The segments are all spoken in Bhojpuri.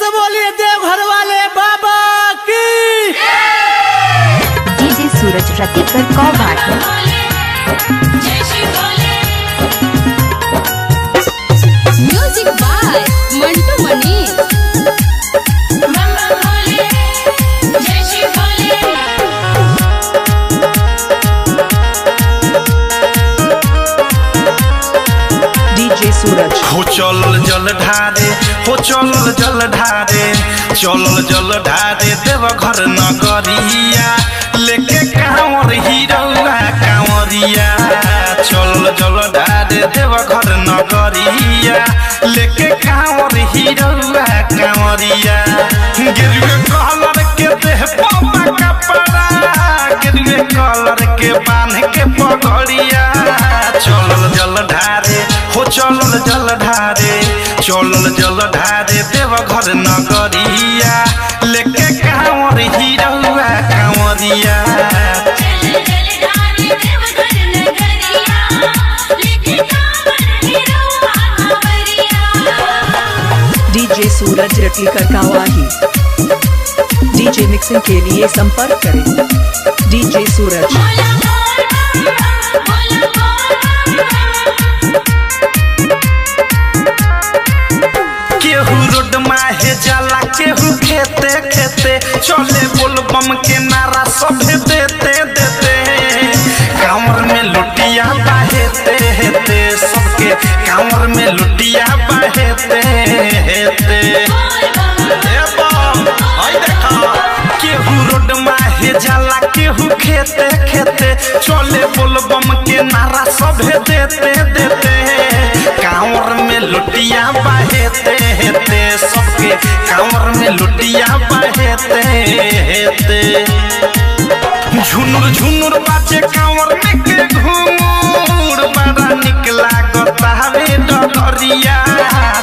से बोलिए देवघर वाले बाबा की। डीजे सूरज रति पर कौ बात है। Music by Mantu Manish. DJ Suraj हो चल जल ढारे, हो चल जल ढारे, चल जल ढारे देवघर नगरिया लेके कांवर हीरौआ कांवरिया। चल जल ढारे देवघर नगरिया लेके कांवर हीरौआ कांवरिया। गिरवे कलर के देह पापा कपड़ा, गिरवे कलर के बांध के पगड़िया। चल जल ढारे, हो चलल जल ढारे, चलल जल ढारे देवघर नगरिया लेके कांवर हीरौआ कांवरिया। डीजे सूरज रेप्लिका कावाही। डीजे मिक्सिंग के लिए संपर्क करें डीजे सूरज। केहू रोड माहे जाला, केहू खेते खेते, चले बोलबम के नारा सभे देते देते। कांवर में लुटिया बाहेते हेते, सबके कांवर में लुटिया बाहेते हेते। केहू रोड माहे जाला, केहू खेते खेते, चले बोलबम के नारा सभे देते देते। कांवर में लुटिया बाहेते हेते, सबके कांवर में लुटिया बाहेते हेते। झुनुर झुनुर बाजे कांवर में के घूर, बड़ा निक लागता हवे डगरिया।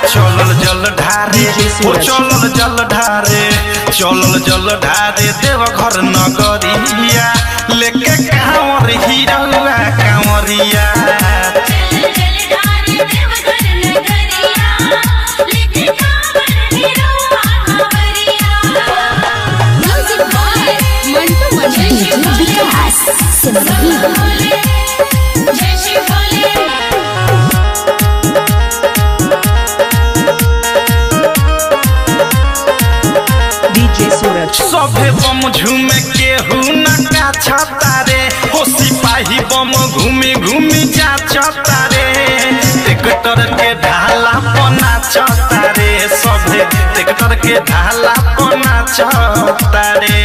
चलल जल ढारे, हो चलल जल ढारे, चलल जल ढारे देवघर नगरिया लेके कांवर हीरौआ कांवरिया। Music by Mantu Manish. Vikas DJ Suraj सभे बम झूमे केहू नका छतारे, हो सिपाही बम घूमी घूमी जा चतारे। ट्रैक्टर के ढाला पना चतारे, सभे ट्रैक्टर के ढाला पना चतारे।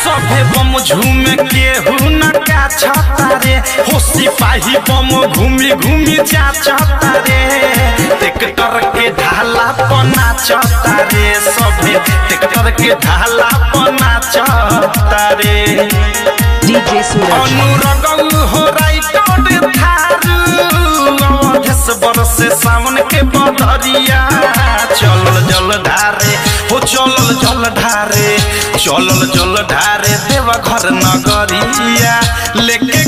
सभे बम झूमे केहू नका छतारे, हो सिपाही बम घूमी घूमी जा चतारे। ट्रैक्टर के ढाला पना चतारे, सभे ट्रैक्टर के ढाला पना चतारे। डीजे सूरज अनुरगल हो राइटर थारू, अवधेश बरसे सावन के बदरिया। चलल जल ढारे, हो चलल जल ढारे, चलल जल ढारे देवघर नगरिया लेके